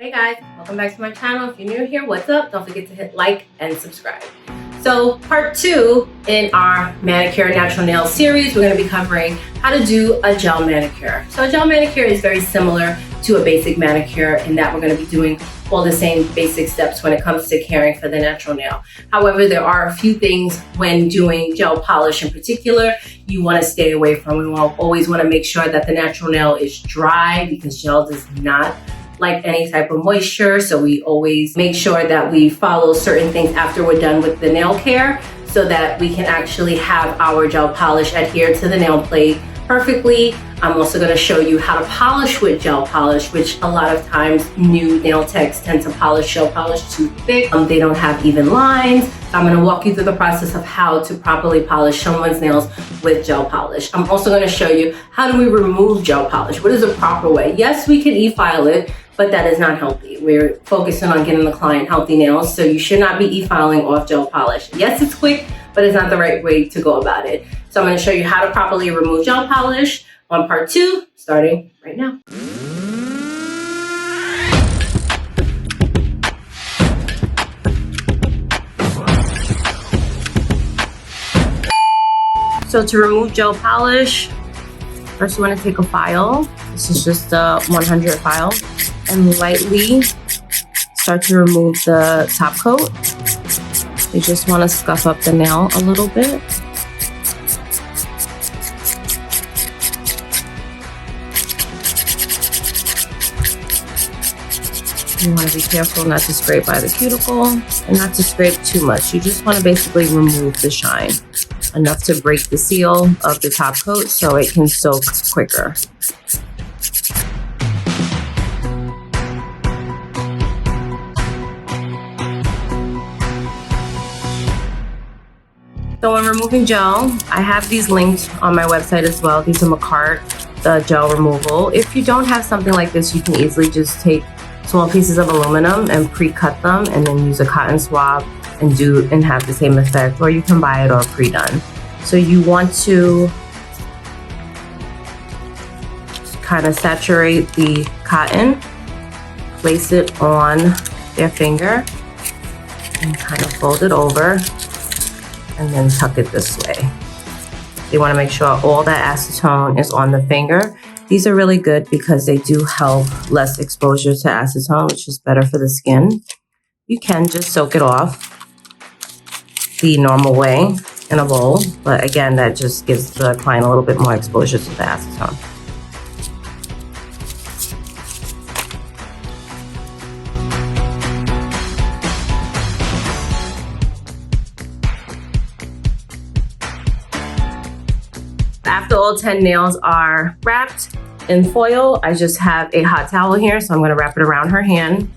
Hey guys, welcome back to my channel. If you're new here, what's up? Don't forget to hit like and subscribe. So part 2 in our manicure natural nail series, we're going to be covering how to do a gel manicure. So a gel manicure is very similar to a basic manicure in that we're going to be doing all the same basic steps when it comes to caring for the natural nail. However, there are a few things when doing gel polish in particular you want to stay away from. We always want to make sure that the natural nail is dry because gel does not like any type of moisture. So we always make sure that we follow certain things after we're done with the nail care so that we can actually have our gel polish adhere to the nail plate perfectly. I'm also going to show you how to polish with gel polish, which a lot of times new nail techs tend to polish gel polish too thick. They don't have even lines. So I'm going to walk you through the process of how to properly polish someone's nails with gel polish. I'm also going to show you how do we remove gel polish. What is the proper way? Yes, we can e-file it, but that is not healthy. We're focusing on getting the client healthy nails, so you should not be e-filing off gel polish. Yes, it's quick, but it's not the right way to go about it. So I'm going to show you how to properly remove gel polish on part 2, starting right now. So to remove gel polish, first you want to take a file. This is just a 100 file, and lightly start to remove the top coat. You just want to scuff up the nail a little bit. You want to be careful not to scrape by the cuticle and not to scrape too much. You just want to basically remove the shine enough to break the seal of the top coat so it can soak quicker. So when removing gel, I have these linked on my website as well. These are Manicure, the gel removal. If you don't have something like this, you can easily just take small pieces of aluminum and pre-cut them and then use a cotton swab and have the same effect, or you can buy it all pre-done. So you want to kind of saturate the cotton, place it on their finger and kind of fold it over and then tuck it this way. You want to make sure all that acetone is on the finger. These are really good because they do help less exposure to acetone, which is better for the skin. You can just soak it off the normal way in a bowl, but again, that just gives the client a little bit more exposure to the acetone. After all 10 nails are wrapped in foil, I just have a hot towel here, so I'm going to wrap it around her hand.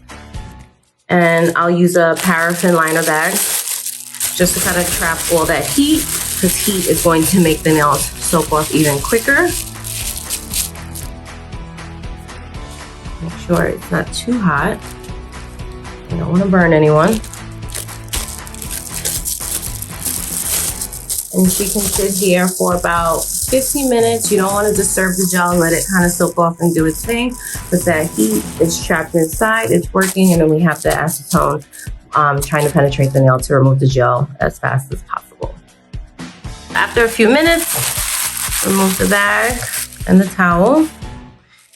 And I'll use a paraffin liner bag just to kind of trap all that heat, because heat is going to make the nails soak off even quicker. Make sure it's not too hot. You don't want to burn anyone. And she can sit here for about 15 minutes. You don't want to disturb the gel, let it kind of soak off and do its thing. But that heat is trapped inside, it's working, and then we have the acetone trying to penetrate the nail to remove the gel as fast as possible. After a few minutes, remove the bag and the towel.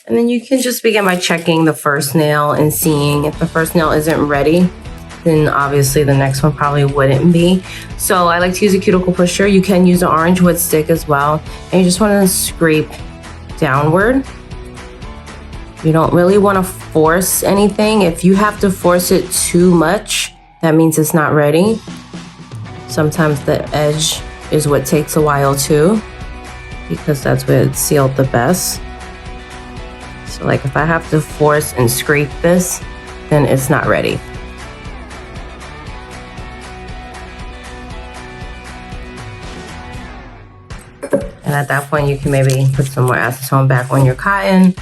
And then you can just begin by checking the first nail and seeing if the first nail isn't ready, then obviously the next one probably wouldn't be. So I like to use a cuticle pusher. You can use an orange wood stick as well. And you just want to scrape downward. You don't really want to force anything. If you have to force it too much, that means it's not ready. Sometimes the edge is what takes a while too, because that's where it's sealed the best. So like if I have to force and scrape this, then it's not ready. And at that point, you can maybe put some more acetone back on your cotton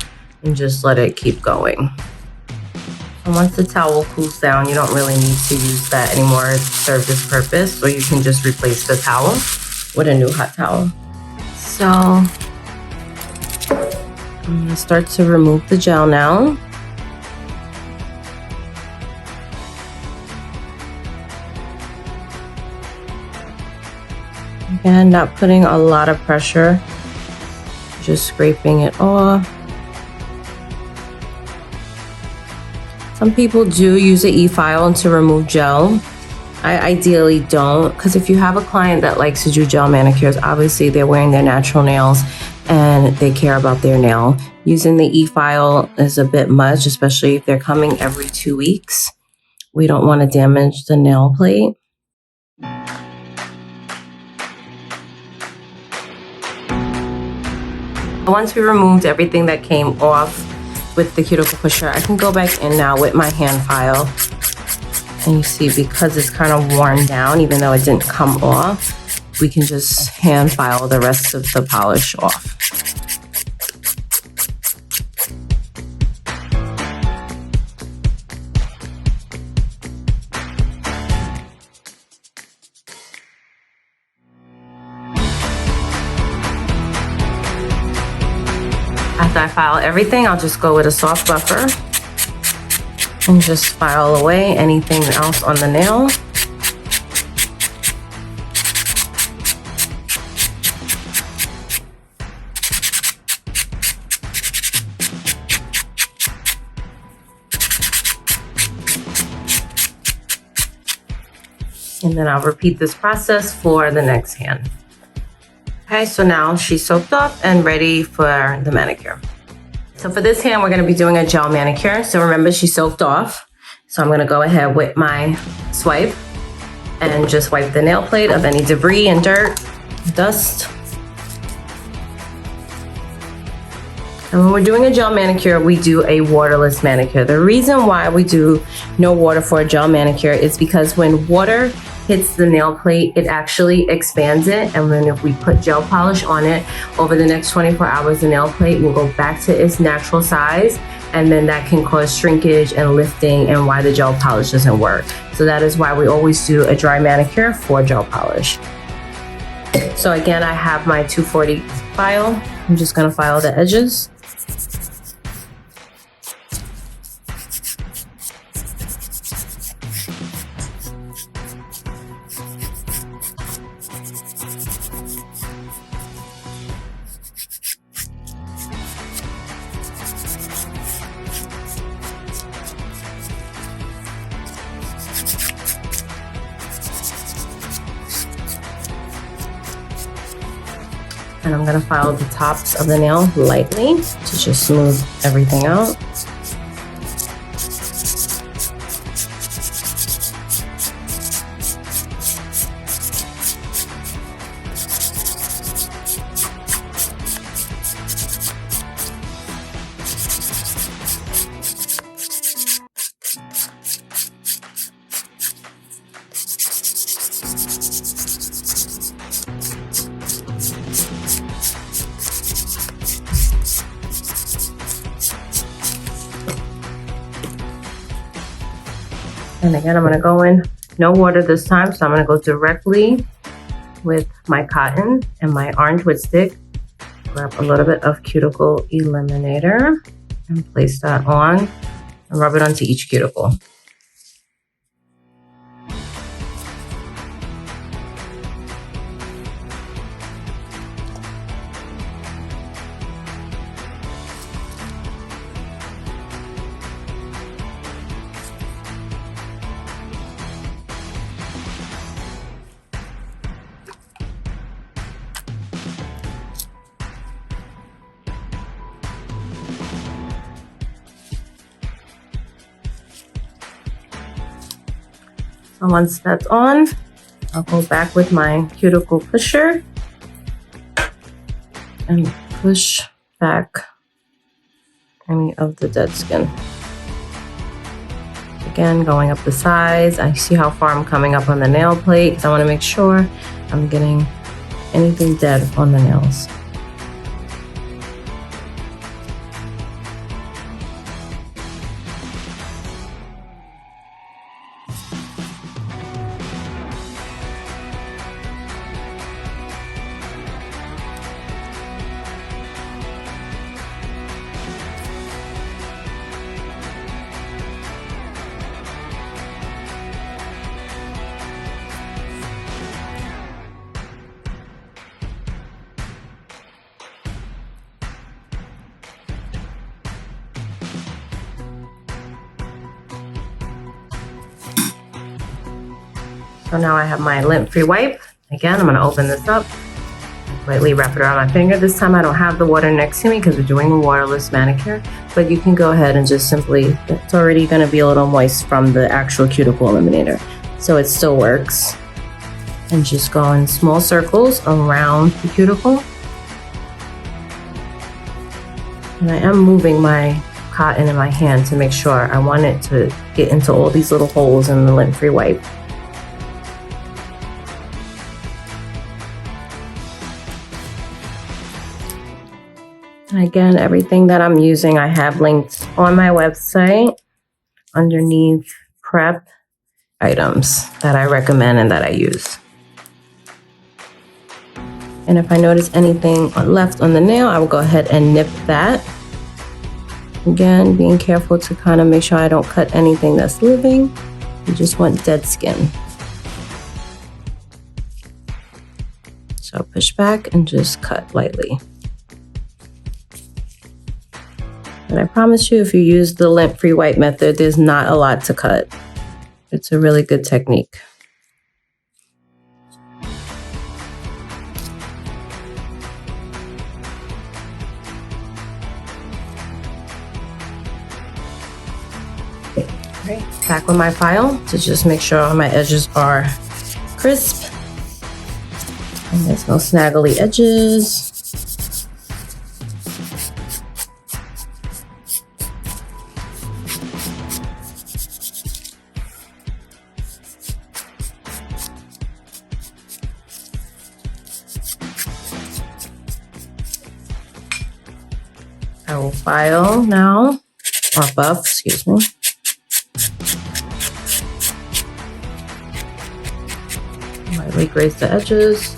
and just let it keep going. And once the towel cools down, you don't really need to use that anymore. It served its purpose, or you can just replace the towel with a new hot towel. So I'm gonna start to remove the gel now. Again, not putting a lot of pressure, just scraping it off. Some people do use an e-file to remove gel. I ideally don't, because if you have a client that likes to do gel manicures, obviously they're wearing their natural nails and they care about their nail. Using the e-file is a bit much, especially if they're coming every 2 weeks. We don't want to damage the nail plate. Once we removed everything that came off with the cuticle pusher, I can go back in now with my hand file. And you see, because it's kind of worn down, even though it didn't come off, we can just hand file the rest of the polish off. After I file everything, I'll just go with a soft buffer and just file away anything else on the nail. And then I'll repeat this process for the next hand. Okay, so now she's soaked up and ready for the manicure. So for this hand, we're gonna be doing a gel manicure. So remember, she soaked off. So I'm gonna go ahead with my swipe and just wipe the nail plate of any debris and dirt, dust. And when we're doing a gel manicure, we do a waterless manicure. The reason why we do no water for a gel manicure is because when water hits the nail plate, it actually expands it. And then if we put gel polish on it, over the next 24 hours, the nail plate will go back to its natural size. And then that can cause shrinkage and lifting and why the gel polish doesn't work. So that is why we always do a dry manicure for gel polish. So again, I have my 240 file. I'm just gonna file the edges. And I'm gonna file the tops of the nail lightly to just smooth everything out. And again, I'm gonna go in, no water this time, so I'm gonna go directly with my cotton and my orange wood stick, grab a little bit of cuticle eliminator and place that on and rub it onto each cuticle. So once that's on, I'll go back with my cuticle pusher and push back any of the dead skin. Again, going up the sides. I see how far I'm coming up on the nail plate because I want to make sure I'm getting anything dead on the nails. So now I have my lint-free wipe. Again, I'm gonna open this up, lightly wrap it around my finger. This time I don't have the water next to me because we're doing a waterless manicure, but you can go ahead and just simply, it's already gonna be a little moist from the actual cuticle eliminator. So it still works. And just go in small circles around the cuticle. And I am moving my cotton in my hand to make sure. I want it to get into all these little holes in the lint-free wipe. And again, everything that I'm using, I have linked on my website underneath prep items that I recommend and that I use. And if I notice anything left on the nail, I will go ahead and nip that. Again, being careful to kind of make sure I don't cut anything that's living. You just want dead skin. So push back and just cut lightly. And I promise you, if you use the lint-free wipe method, there's not a lot to cut. It's a really good technique. Right, back with my file to just make sure my edges are crisp and there's no snaggly edges. I will file now, or buff, excuse me. Lightly graze the edges.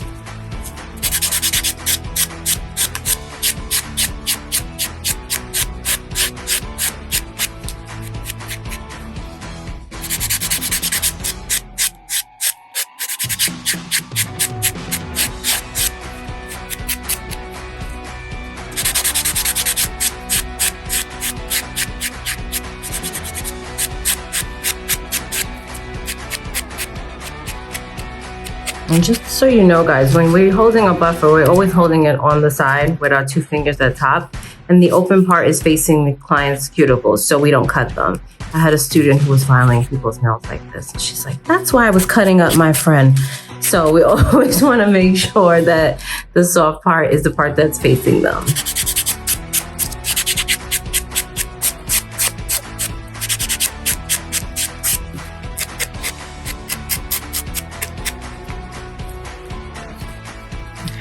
And just so you know, guys, when we're holding a buffer, we're always holding it on the side with our 2 fingers at the top. And the open part is facing the client's cuticles, so we don't cut them. I had a student who was filing people's nails like this. And she's like, that's why I was cutting up my friend. So we always want to make sure that the soft part is the part that's facing them.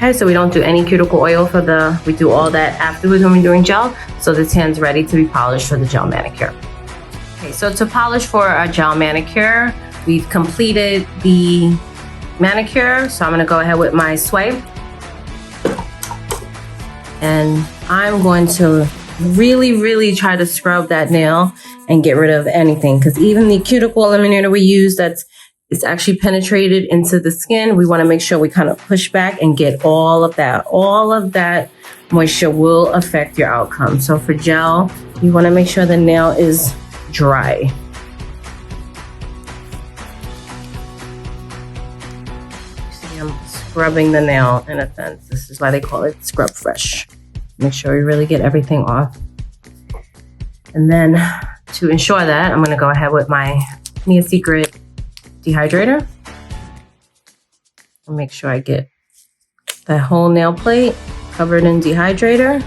Okay, so we don't do any cuticle oil we do all that afterwards when we're doing gel. So this hand's ready to be polished for the gel manicure. Okay, so to polish for our gel manicure, we've completed the manicure. So I'm gonna go ahead with my swipe. And I'm going to really try to scrub that nail and get rid of anything. Because even the cuticle eliminator we use it's actually penetrated into the skin. We want to make sure we kind of push back and get all of that. All of that moisture will affect your outcome. So for gel, you want to make sure the nail is dry. See, I'm scrubbing the nail in a sense. This is why they call it scrub fresh. Make sure you really get everything off. And then to ensure that, I'm going to go ahead with my Mia Secret dehydrator and make sure I get that whole nail plate covered in dehydrator.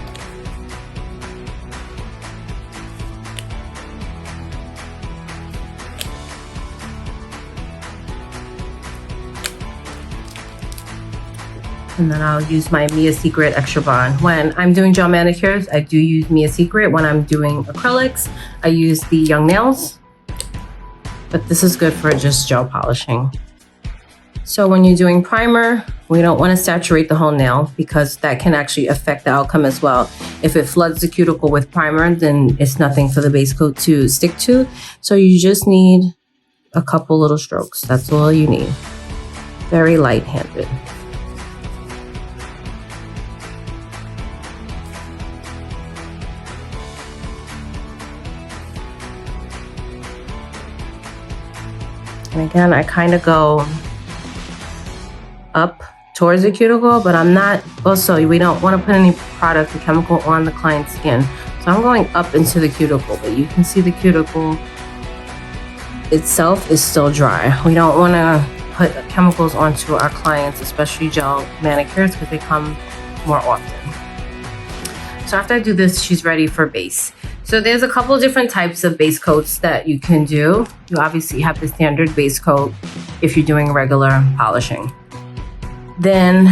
And then I'll use my Mia Secret Extra Bond. When I'm doing gel manicures, I do use Mia Secret. When I'm doing acrylics, I use the Young Nails. But this is good for just gel polishing. So when you're doing primer, we don't want to saturate the whole nail because that can actually affect the outcome as well. If it floods the cuticle with primer, then it's nothing for the base coat to stick to. So you just need a couple little strokes. That's all you need. Very light-handed. And again, I kind of go up towards the cuticle, but I'm not, also we don't want to put any product or chemical on the client's skin. So I'm going up into the cuticle, but you can see the cuticle itself is still dry. We don't want to put chemicals onto our clients, especially gel manicures, because they come more often. So after I do this, she's ready for base. So there's a couple different types of base coats that you can do. You obviously have the standard base coat if you're doing regular polishing. Then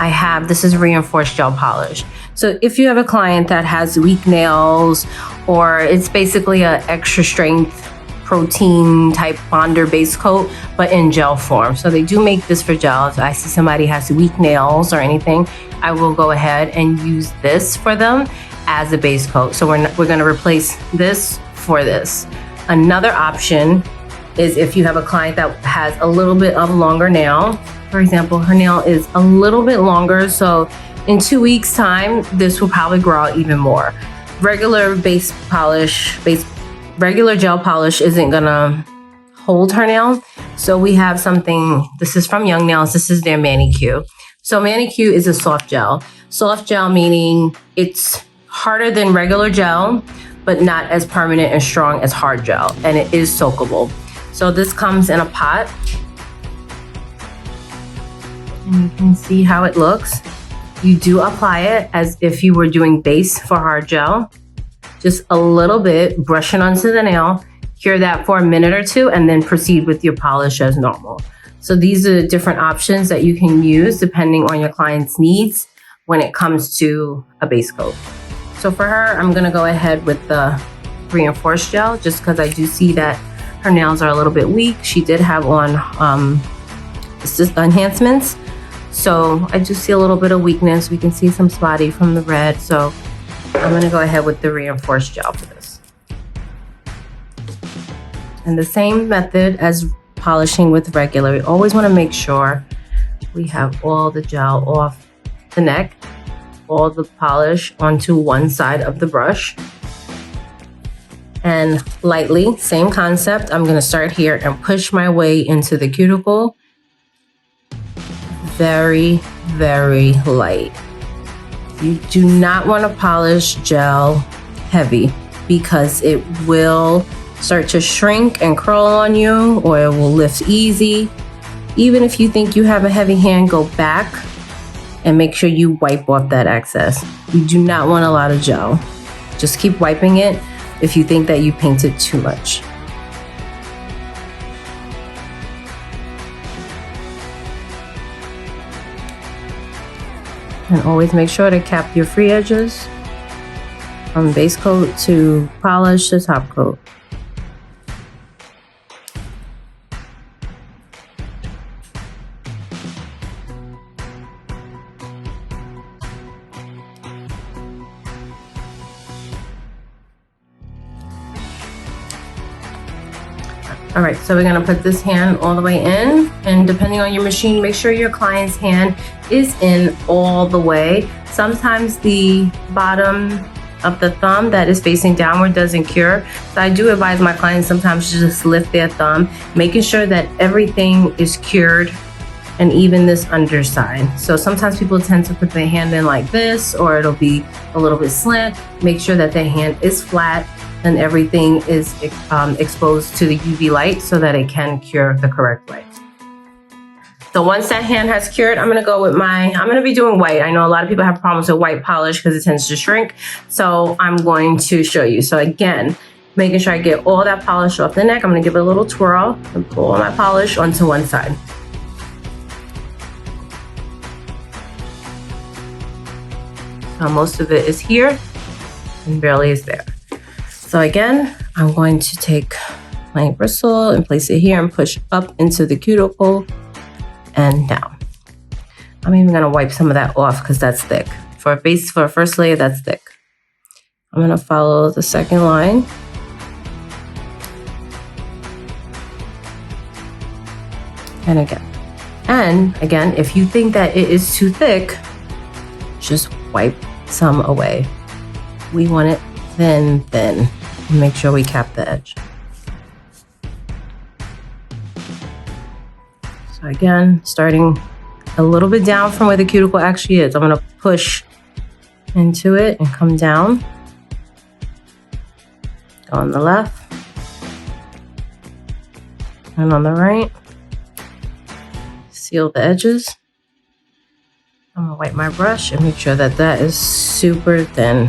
I have, this is reinforced gel polish. So if you have a client that has weak nails, or it's basically an extra strength protein type bonder base coat, but in gel form. So they do make this for gel. If I see somebody has weak nails or anything, I will go ahead and use this for them as a base coat. So we're gonna replace this for this. Another option is if you have a client that has a little bit of longer nail. For example, her nail is a little bit longer, so in 2 weeks time, this will probably grow out even more. Regular regular gel polish isn't gonna hold her nail. So we have something, this is from Young Nails, this is their Manicure. So Manicure is a soft gel. Soft gel meaning it's harder than regular gel, but not as permanent and strong as hard gel, and it is soakable. So this comes in a pot, and you can see how it looks. You do apply it as if you were doing base for hard gel. Just a little bit, brush it onto the nail, cure that for a minute or two, and then proceed with your polish as normal. So these are the different options that you can use depending on your client's needs when it comes to a base coat. So for her, I'm gonna go ahead with the reinforced gel just because I do see that her nails are a little bit weak. She did have on enhancements. So I do see a little bit of weakness. We can see some spotty from the red. So I'm gonna go ahead with the reinforced gel for this. And the same method as polishing with regular. We always wanna make sure we have all the gel off the neck, all the polish onto one side of the brush. And lightly, same concept, I'm gonna start here and push my way into the cuticle. Very, very light. You do not want to polish gel heavy because it will start to shrink and curl on you, or it will lift easy. Even if you think you have a heavy hand, go back and make sure you wipe off that excess. You do not want a lot of gel. Just keep wiping it if you think that you painted too much. And always make sure to cap your free edges from base coat to polish to top coat. All right, so we're gonna put this hand all the way in, and depending on your machine, make sure your client's hand is in all the way. Sometimes the bottom of the thumb that is facing downward doesn't cure. So I do advise my clients sometimes to just lift their thumb, making sure that everything is cured, and even this underside. So sometimes people tend to put their hand in like this, or it'll be a little bit slant. Make sure that their hand is flat and everything is exposed to the UV light so that it can cure the correct way. So once that hand has cured, I'm gonna go with I'm gonna be doing white. I know a lot of people have problems with white polish because it tends to shrink. So I'm going to show you. So again, making sure I get all that polish off the neck. I'm gonna give it a little twirl and pull all my polish onto one side. So most of it is here and barely is there. So again, I'm going to take my bristle and place it here and push up into the cuticle and down. I'm even gonna wipe some of that off because that's thick. For a first layer, that's thick. I'm gonna follow the second line. And again, if you think that it is too thick, just wipe some away. We want it thin, and make sure we cap the edge. So again, starting a little bit down from where the cuticle actually is. I'm gonna push into it and come down. Go on the left and on the right. Seal the edges. I'm gonna wipe my brush and make sure that that is super thin.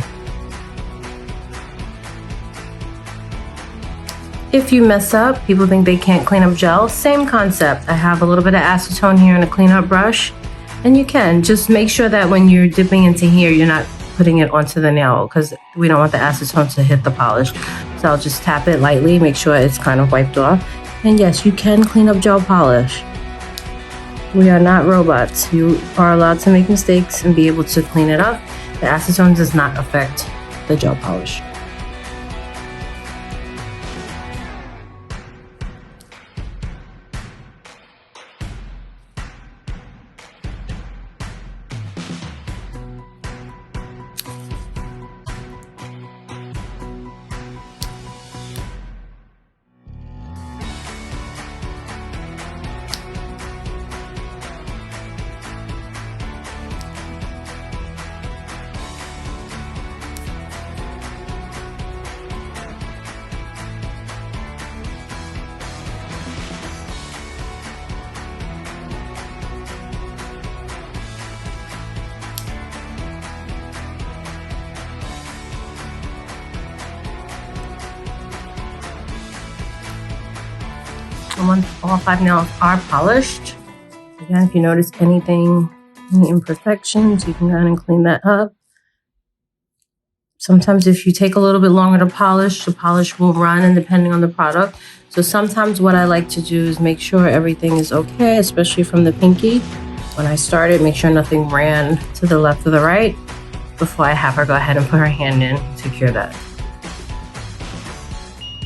If you mess up, people think they can't clean up gel, same concept. I have a little bit of acetone here and a cleanup brush, and you can. Just make sure that when you're dipping into here, you're not putting it onto the nail because we don't want the acetone to hit the polish. So I'll just tap it lightly, make sure it's kind of wiped off. And yes, you can clean up gel polish. We are not robots. You are allowed to make mistakes and be able to clean it up. The acetone does not affect the gel polish. And once all 5 nails are polished, again, if you notice anything, any imperfections, you can go ahead and clean that up. Sometimes if you take a little bit longer to polish, the polish will run, and depending on the product. So sometimes what I like to do is make sure everything is okay, especially from the pinky. When I started, make sure nothing ran to the left or the right before I have her go ahead and put her hand in to cure that.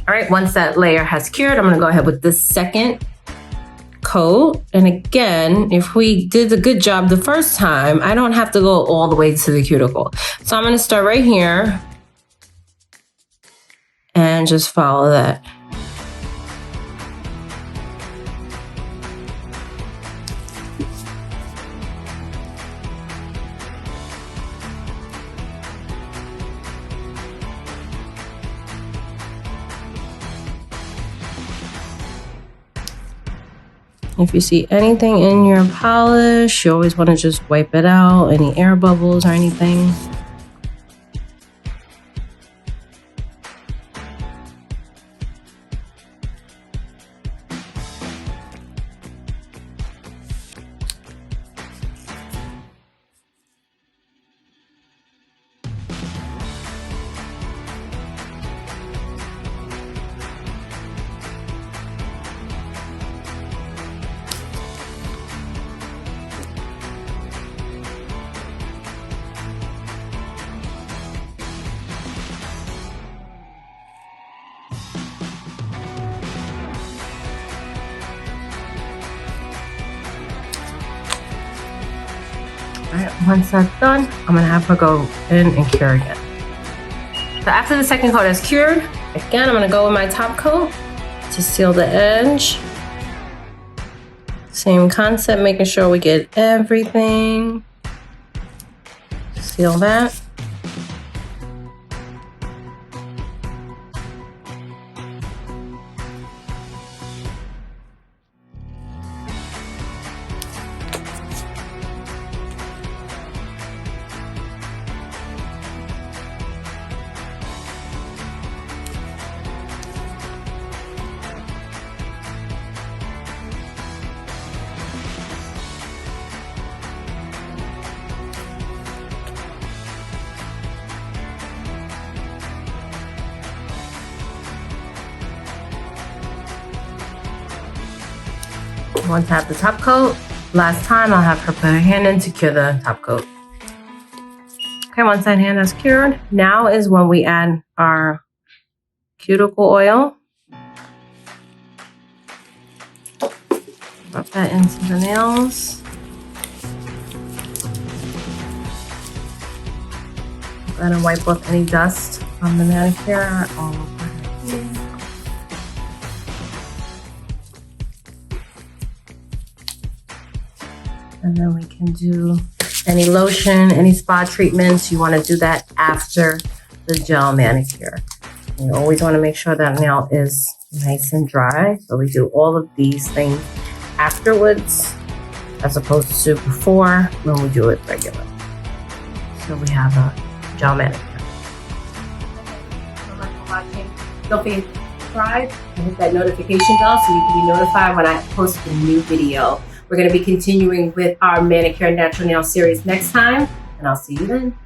All right, once that layer has cured, I'm gonna go ahead with the second coat. And again, if we did a good job the first time, I don't have to go all the way to the cuticle. So I'm gonna start right here and just follow that. If you see anything in your polish, you always want to just wipe it out, any air bubbles or anything. All right, once that's done, I'm gonna have her go in and cure again. So after the second coat is cured, again, I'm gonna go with my top coat to seal the edge. Same concept, making sure we get everything. Seal that. Once I have the top coat, last time I'll have her put her hand in to cure the top coat. Okay, once that hand is cured, now is when we add our cuticle oil. Rub that into the nails. Go ahead and wipe off any dust from the manicure all over her hand. And then we can do any lotion, any spa treatments. You want to do that after the gel manicure. You always want to make sure that nail is nice and dry. So we do all of these things afterwards as opposed to before when we do it regular. So we have a gel manicure. Thank you so much for watching. Don't forget to subscribe and hit that notification bell so you can be notified when I post a new video. We're going to be continuing with our Manicure Natural Nail series next time, and I'll see you then.